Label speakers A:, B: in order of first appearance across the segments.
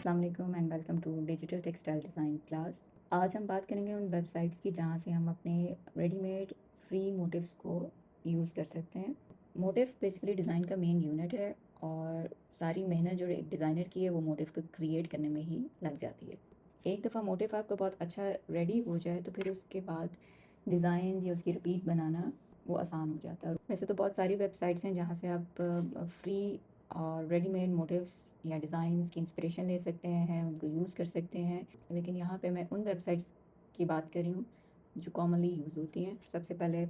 A: अस्सलाम वालेकुम and welcome to digital textile design class. आज हम बात करेंगे उन वेबसाइट्स की जहाँ से हम अपने रेडीमेड फ्री मोटिव्स को यूज़ कर सकते हैं। मोटिव बेसिकली डिज़ाइन का मेन यूनिट है और सारी मेहनत जो एक डिज़ाइनर की है वो मोटिव को क्रिएट करने में ही लग जाती है। एक दफ़ा मोटिव आपका बहुत अच्छा रेडी हो जाए तो फिर उसके बाद डिज़ाइन या उसकी रिपीट बनाना वो आसान हो जाता है। वैसे तो बहुत सारी वेबसाइट्स हैं जहाँ से आप फ्री और रेडीमेड मोटिव्स या डिज़ाइंस की इंस्पिरेशन ले सकते हैं, उनको यूज़ कर सकते हैं। लेकिन यहाँ पे मैं उन वेबसाइट्स की बात कर रही हूँ जो कॉमनली यूज़ होती हैं। सबसे पहले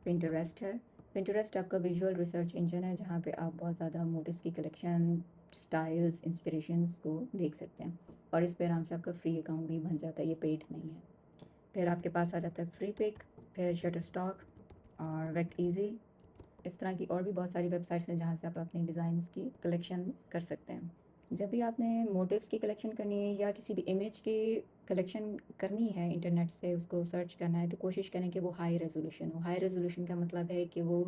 A: पिंटरेस्ट है। पिंटरेस्ट आपका विजुअल रिसर्च इंजन है जहाँ पे आप बहुत ज़्यादा मोटिव्स की कलेक्शन, स्टाइल्स, इंस्पिरेशंस को देख सकते हैं और इस पे आराम से आपका फ्री अकाउंट भी बन जाता है, ये पेड नहीं है। फिर आपके पास आ जाता है फ्री पिक, फिर शटरस्टॉक और वेट ईज़ी। इस तरह की और भी बहुत सारी वेबसाइट्स हैं जहाँ से आप अपने डिज़ाइंस की कलेक्शन कर सकते हैं। जब भी आपने मोटिव्स की कलेक्शन करनी है या किसी भी इमेज की कलेक्शन करनी है, इंटरनेट से उसको सर्च करना है, तो कोशिश करें कि वो हाई रेज़ोल्यूशन हो। हाई रेज़ोल्यूशन का मतलब है कि वो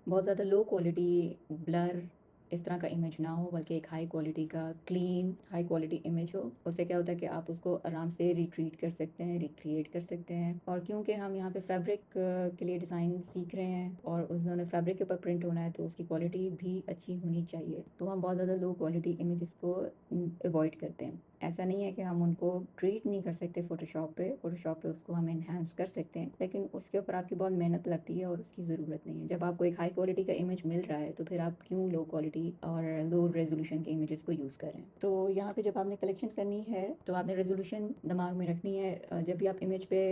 A: बहुत ज़्यादा लो क्वालिटी, ब्लर इस तरह का इमेज ना हो, बल्कि एक हाई क्वालिटी का क्लीन हाई क्वालिटी इमेज हो। उससे क्या होता है कि आप उसको आराम से रिट्रीट कर सकते हैं, रिक्रिएट कर सकते हैं। और क्योंकि हम यहाँ पे फैब्रिक के लिए डिज़ाइन सीख रहे हैं और उन्होंने फैब्रिक के ऊपर प्रिंट होना है तो उसकी क्वालिटी भी अच्छी होनी चाहिए, तो हम बहुत ज़्यादा लो क्वालिटी इमेजेस को अवॉइड करते हैं। ऐसा नहीं है कि हम उनको ट्रीट नहीं कर सकते फ़ोटोशॉप पे उसको हम एनहांस कर सकते हैं, लेकिन उसके ऊपर आपकी बहुत मेहनत लगती है और उसकी ज़रूरत नहीं है। जब आपको एक हाई क्वालिटी का इमेज मिल रहा है तो फिर आप क्यों लो क्वालिटी और लो रेज़ोल्यूशन के इमेजेस को यूज़ करें। तो यहाँ पे जब आपने कलेक्शन करनी है तो आपने रेज़ोल्यूशन दिमाग में रखनी है। जब भी आप इमेज पे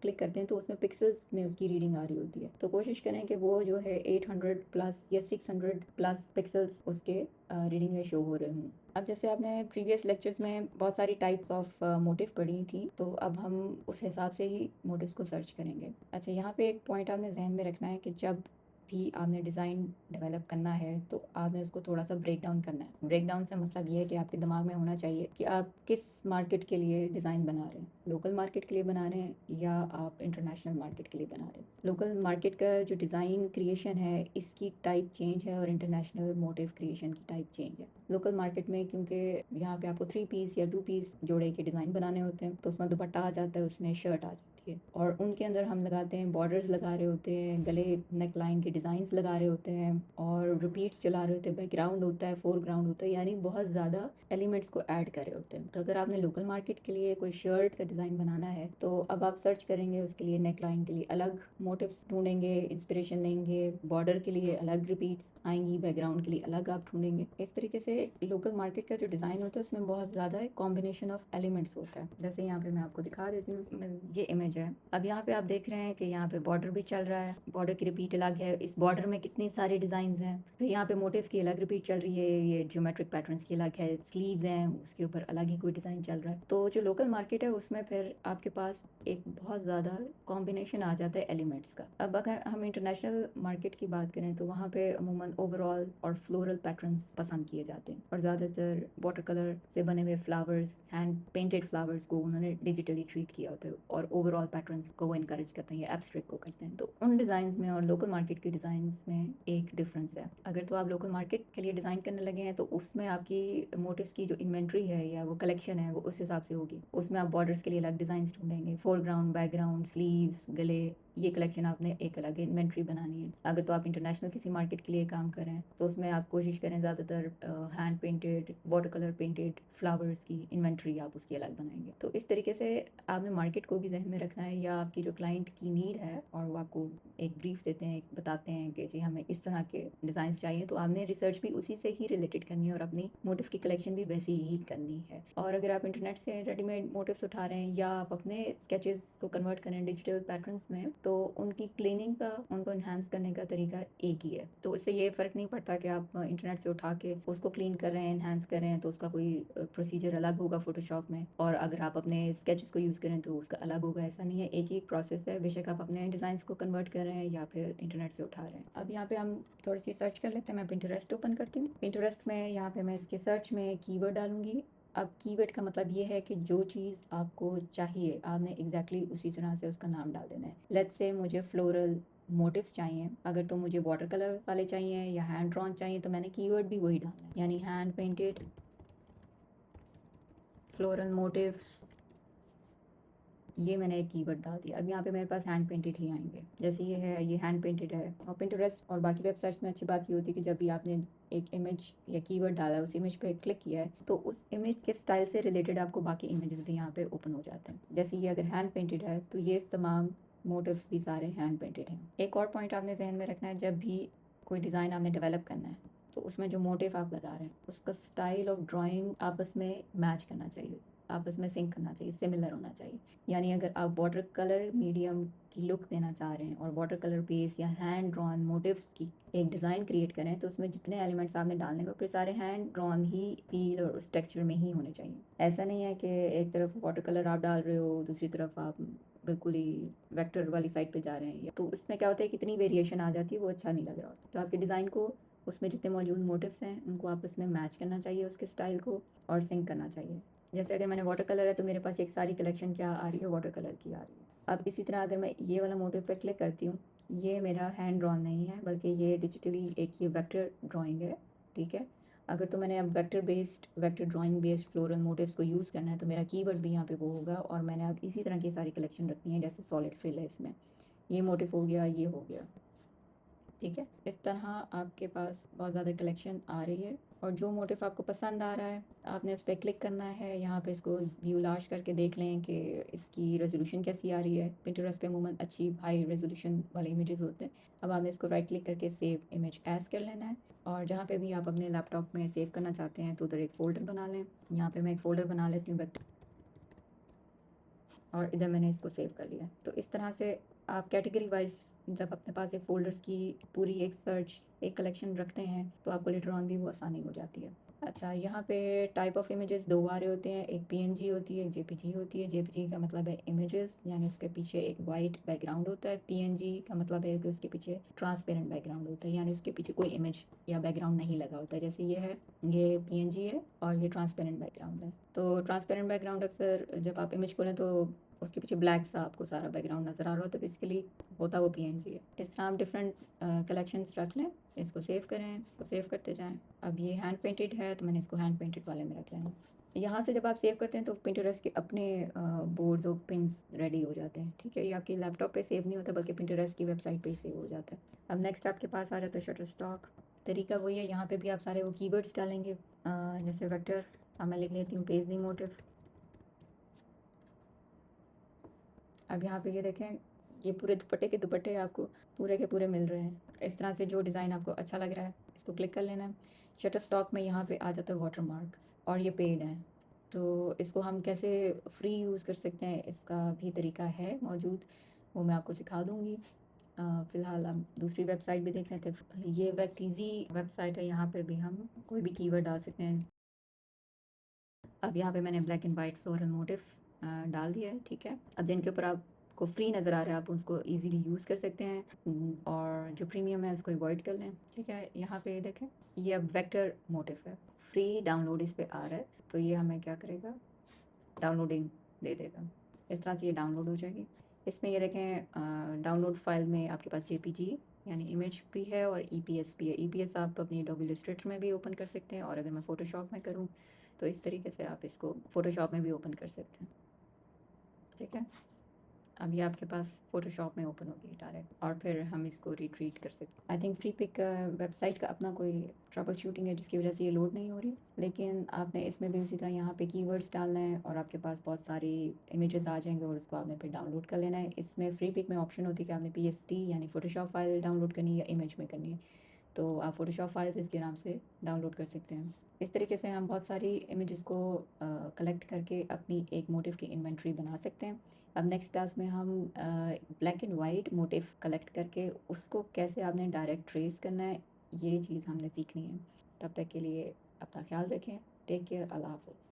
A: क्लिक करते हैं तो उसमें पिक्सेल्स में उसकी रीडिंग आ रही होती है, तो कोशिश करें कि वो जो है 800 प्लस या 600 प्लस पिक्सेल्स उसके रीडिंग में शो हो रहे हों। अब जैसे आपने प्रीवियस लेक्चर्स में बहुत सारी टाइप्स ऑफ मोटिव पढ़ी थी, तो अब हम उस हिसाब से ही मोटिव्स को सर्च करेंगे। अच्छा, यहाँ पे एक पॉइंट आपने ज़हन में रखना है कि जब भी आपने डिज़ाइन डेवलप करना है तो आपने उसको थोड़ा सा ब्रेक डाउन करना है। ब्रेक डाउन से मतलब ये है कि आपके दिमाग में होना चाहिए कि आप किस मार्केट के लिए डिज़ाइन बना रहे हैं। लोकल मार्केट के लिए बना रहे हैं या आप इंटरनेशनल मार्केट के लिए बना रहे हैं। लोकल मार्केट का जो डिज़ाइन क्रिएशन है इसकी टाइप चेंज है और इंटरनेशनल मोटिव क्रिएशन की टाइप चेंज है। लोकल मार्केट में क्योंकि यहाँ पे आपको 3 पीस या 2 पीस जोड़े के डिज़ाइन बनाने होते हैं, तो उसमें दुपट्टा आ जाता है, उसमें शर्ट आ जाती है और उनके अंदर हम लगाते हैं बॉर्डर्स लगा रहे होते हैं, गले नेक लाइन के डिज़ाइंस लगा रहे होते हैं और रिपीट्स चला रहे होते हैं, बैकग्राउंड होता है, फोरग्राउंड होता है, यानी बहुत ज़्यादा एलिमेंट्स को ऐड कर रहे होते हैं। तो अगर आपने लोकल मार्केट के लिए कोई शर्ट का डिज़ाइन बनाना है तो अब आप सर्च करेंगे, उसके लिए नेक लाइन के लिए अलग मोटिव्स ढूंढेंगे, इंस्पिरेशन लेंगे, बॉर्डर के लिए अलग रिपीट्स आएंगी, बैकग्राउंड के लिए अलग आप ढूंढेंगे। इस तरीके से लोकल मार्केट का जो डिज़ाइन होता है उसमें बहुत ज़्यादा एक कॉम्बिनेशन ऑफ एलिमेंट्स होता है। जैसे यहाँ पे मैं आपको दिखा देती हूँ, ये इमेज है। अब यहाँ पे आप देख रहे हैं कि यहाँ पे बॉर्डर भी चल रहा है, बॉर्डर की रिपीट अलग है, इस बॉर्डर में कितने सारे डिज़ाइन हैं। फिर यहाँ पे मोटिव की अलग रिपीट चल रही है, ये ज्योमेट्रिक पैटर्न्स की अलग है, स्लीव्स हैं उसके ऊपर अलग ही कोई डिज़ाइन चल रहा है। तो जो लोकल मार्केट है उसमें फिर आपके पास एक बहुत ज़्यादा कॉम्बिनेशन आ जाता है एलिमेंट्स का। अब अगर हम इंटरनेशनल मार्केट की बात करें तो वहाँ पे अमूमन ओवरऑल और फ्लोरल पैटर्न्स पसंद किए जाते हैं और ज़्यादातर वाटर कलर से बने हुए फ्लावर्स, हैंड पेंटेड फ्लावर्स को उन्होंने डिजिटली ट्रीट किया होता है और ओवरऑल पैटर्न्स को वो इनकरेज करते हैं या एब्स्ट्रैक्ट को करते हैं। तो उन डिज़ाइंस में और लोकल मार्केट के डिज़ाइंस में एक डिफरेंस है। अगर तो आप लोकल मार्केट के लिए डिज़ाइन करने लगे हैं तो उसमें आपकी मोटिव्स की जो इन्वेंट्री है या वो कलेक्शन है वो उस हिसाब से होगी। उसमें आप बॉर्डर्स के लिए अलग डिज़ाइंस ढूंढेंगे, फोरग्राउंड, बैकग्राउंड, स्लीव्स, गले, ये कलेक्शन आपने एक अलग इन्वेंट्री बनानी है। अगर तो आप इंटरनेशनल किसी मार्केट के लिए काम कर रहे हैं तो उसमें आप कोशिश करें ज़्यादातर hand painted, water colour painted flowers की इन्वेंट्री आप उसकी अलग बनाएंगे। तो इस तरीके से आपने मार्केट को भी जहन में रखना है या आपकी जो क्लाइंट की नीड है और वो आपको एक ब्रीफ देते हैं, बताते हैं कि जी हमें इस तरह के डिज़ाइन चाहिए, तो आपने रिसर्च भी उसी से ही रिलेटेड करनी है और अपनी मोटिव की कलेक्शन भी वैसी ही करनी है। और अगर आप इंटरनेट से रेडीमेड मोटिव्स उठा रहे हैं या आप अपने स्केचेस को कन्वर्ट करें डिजिटल पैटर्न्स में, तो उनकी क्लीनिंग का, उनको इन्हांस करने का तरीका एक ही है। तो इससे ये फ़र्क नहीं पड़ता कि आप इंटरनेट से उठा के उसको क्लीन कर रहे हैं, इन्हांस कर रहे हैं, तो उसका कोई प्रोसीजर अलग होगा फ़ोटोशॉप में और अगर आप अपने स्केचेस को यूज़ करें तो उसका अलग होगा। ऐसा नहीं है, एक ही प्रोसेस है, बेशक आप अपने डिज़ाइंस को कन्वर्ट कर रहे हैं या फिर इंटरनेट से उठा रहे हैं। अब यहाँ पे हम थोड़ी सी सर्च कर लेते हैं। मैं पिंटरेस्ट ओपन करती हूँ। पिंटरेस्ट में यहाँ पे मैं इसके सर्च में कीवर्ड डालूंगी। अब कीवर्ड का मतलब ये है कि जो चीज़ आपको चाहिए आपने एग्जैक्टली उसी तरह से उसका नाम डाल देना है। लेट्स से मुझे फ्लोरल मोटिव्स चाहिए, अगर तो मुझे वाटर कलर वाले चाहिए या हैंड ड्रॉन चाहिए तो मैंने कीवर्ड भी वही डालना है, यानी हैंड पेंटेड फ्लोरल मोटिव, ये मैंने एक कीवर्ड डाल दिया। अब यहाँ पे मेरे पास हैंड पेंटेड ही आएंगे। जैसे ये है, ये हैंड पेंटेड है। और पिंटरेस्ट और बाकी वेबसाइट्स में अच्छी बात ये होती है कि जब भी आपने एक इमेज या कीवर्ड डाला है, उस इमेज पे क्लिक किया है, तो उस इमेज के स्टाइल से रिलेटेड आपको बाकी इमेजेस भी यहाँ पे ओपन हो जाते हैं। जैसे ये अगर हैंड पेंटेड है तो ये तमाम मोटिव्स भी सारे हैंड पेंटेड हैं। एक और पॉइंट आपने जहन में रखना है, जब भी कोई डिज़ाइन आपने डेवलप करना है तो उसमें जो मोटिव आप लगा रहे हैं उसका स्टाइल ऑफ ड्राइंग आपस में मैच करना चाहिए, आपस में सिंक करना चाहिए, सिमिलर होना चाहिए। यानी अगर आप वाटर कलर मीडियम की लुक देना चाह रहे हैं और वाटर कलर बेस या हैंड ड्रॉन मोटिव्स की एक डिज़ाइन क्रिएट करें, तो उसमें जितने एलिमेंट्स आपने डालने हैं फिर सारे हैंड ड्रॉन ही फील और उस टेक्सचर में ही होने चाहिए। ऐसा नहीं है कि एक तरफ वाटर कलर आप डाल रहे हो, दूसरी तरफ आप बिल्कुल ही वेक्टर वाली साइड पे जा रहे हैं, तो उसमें क्या होता है, कितनी वेरिएशन आ जाती है, वो अच्छा नहीं लग रहा होता। तो आपके डिज़ाइन को उसमें जितने मौजूद मोटिव्स हैं उनको आपस में मैच करना चाहिए, उसके स्टाइल को, और सिंक करना चाहिए। जैसे अगर मैंने वाटर कलर है तो मेरे पास एक सारी कलेक्शन क्या आ रही है, वाटर कलर की आ रही है। अब इसी तरह अगर मैं ये वाला मोटिव पे क्लिक करती हूँ, ये मेरा हैंड ड्रॉन नहीं है बल्कि ये डिजिटली एक ये वेक्टर ड्राइंग है, ठीक है। अगर तो मैंने अब vector drawing based floral motifs को यूज़ करना है तो मेरा कीवर्ड भी यहाँ पे वो होगा, और मैंने अब इसी तरह की सारी कलेक्शन रखनी है। जैसे सॉलिड फिल है, इसमें ये मोटिव हो गया, ये हो गया, ठीक है। इस तरह आपके पास बहुत ज़्यादा कलेक्शन आ रही है, और जो मोटिव आपको पसंद आ रहा है आपने उस पर क्लिक करना है। यहाँ पे इसको व्यू लार्ज करके देख लें कि इसकी रेजोल्यूशन कैसी आ रही है। पिंटरेस्ट पे अमूमन अच्छी हाई रेजोल्यूशन वाले इमेजेस होते हैं। अब आपने इसको राइट क्लिक करके सेव इमेज एज कर लेना है, और जहाँ पे भी आप अपने लैपटॉप में सेव करना चाहते हैं तो उधर एक फ़ोल्डर बना लें। यहाँ पे मैं एक फ़ोल्डर बना लेती हूँ, और इधर मैंने इसको सेव कर लिया। तो इस तरह से आप कैटेगरी वाइज जब अपने पास एक फ़ोल्डर्स की पूरी एक सर्च, एक कलेक्शन रखते हैं तो आपको लेटर ऑन भी वो आसानी हो जाती है। अच्छा, यहाँ पे टाइप ऑफ इमेजेस दो आ रहे होते हैं, एक पीएनजी होती है, एक जेपीजी होती है। जेपीजी का मतलब है इमेजेस, यानी उसके पीछे एक वाइट बैकग्राउंड होता है। पीएनजी का मतलब है कि उसके पीछे ट्रांसपेरेंट बैकग्राउंड होता है, यानी उसके पीछे कोई इमेज या बैकग्राउंड नहीं लगा होता है। जैसे ये है, ये पीएनजी है और ये ट्रांसपेरेंट बैकग्राउंड है। तो ट्रांसपेरेंट बैकग्राउंड अक्सर जब आप इमेज खोलें तो उसके पीछे ब्लैक सा आपको सारा बैकग्राउंड नज़र आ रहा होता है, बेसिकली होता वो पीएनजी है। इस तरह आप डिफरेंट कलेक्शंस रख लें, इसको सेव करें, इसको सेव करते जाएं। अब ये हैंड पेंटेड है तो मैंने इसको हैंड पेंटेड वाले में रख लेना। यहाँ से जब आप सेव करते हैं तो पिंटरेस्ट के अपने बोर्ड्स और पिन्स रेडी हो जाते हैं, ठीक है। ये आपके लैपटॉप पे सेव नहीं होता बल्कि पिंटरेस्ट की वेबसाइट पे ही सेव हो जाता है। अब नेक्स्ट आपके पास आ जाता है शटर स्टॉक। तरीका वही है, यहाँ पे भी आप सारे वो कीवर्ड्स डालेंगे। जैसे वेक्टर, अब मैं लिख लेती हूँ पेजली मोटिव। अब यहाँ पे ये देखें, ये पूरे दुपट्टे के दुपट्टे आपको पूरे के पूरे मिल रहे हैं। इस तरह से जो डिज़ाइन आपको अच्छा लग रहा है इसको क्लिक कर लेना है। शटर स्टॉक में यहाँ पे आ जाता है वाटर मार्क, और ये पेड है, तो इसको हम कैसे फ्री यूज़ कर सकते हैं इसका भी तरीका है मौजूद, वो मैं आपको सिखा दूँगी। फ़िलहाल हम दूसरी वेबसाइट भी देख लेते हैं। ये वैक्टीज़ी वेबसाइट है, यहाँ पे भी हम कोई भी कीवर्ड डाल सकते हैं। अब यहाँ पे मैंने black and white floral motive डाल दिया है, ठीक है। अब जिनके ऊपर आपको फ्री नज़र आ रहा है आप उसको इजीली यूज़ कर सकते हैं, और जो प्रीमियम है उसको अवॉइड कर लें, ठीक है। यहाँ पे देखें, ये अब वेक्टर मोटिव है, फ्री डाउनलोड इस पे आ रहा है, तो ये हमें क्या करेगा, डाउनलोडिंग दे देगा। इस तरह से ये डाउनलोड हो जाएगी। इसमें ये देखें, डाउनलोड फाइल में आपके पास जेपीजी यानी इमेज भी है और ईपीएस भी है। ईपीएस आप अपनी एडोबी इलस्ट्रेटर में भी ओपन कर सकते हैं, और अगर मैं फ़ोटोशॉप में करूँ तो इस तरीके से आप इसको फ़ोटोशॉप में भी ओपन कर सकते हैं, ठीक है। अब ये आपके पास फ़ोटोशॉप में ओपन होगी डायरेक्ट, और फिर हम इसको रिट्रीट कर सकते हैं। I think Freepik website का अपना कोई ट्रबल शूटिंग है जिसकी वजह से ये लोड नहीं हो रही, लेकिन आपने इसमें भी उसी तरह यहाँ पे कीवर्ड्स डालना है और आपके पास बहुत सारी इमेजेस आ जाएंगे, और उसको आपने फिर डाउनलोड कर लेना है। इसमें फ्री पिक में ऑप्शन होती है कि आपने पीएसटी यानी फ़ोटोशॉप फाइल डाउनलोड करनी है या इमेज में करनी है, तो आप फ़ोटोशॉप फाइल्स इसके नाम से डाउनलोड कर सकते हैं। इस तरीके से हम बहुत सारी इमेजेस को कलेक्ट करके अपनी एक मोटिव की इन्वेंट्री बना सकते हैं। अब नेक्स्ट क्लास में हम black and white motive collect करके उसको कैसे आपने डायरेक्ट ट्रेस करना है, ये चीज़ हमने सीखनी है। तब तक के लिए अपना ख्याल रखें। टेक केयर, अल्लाह हाफ़िज़।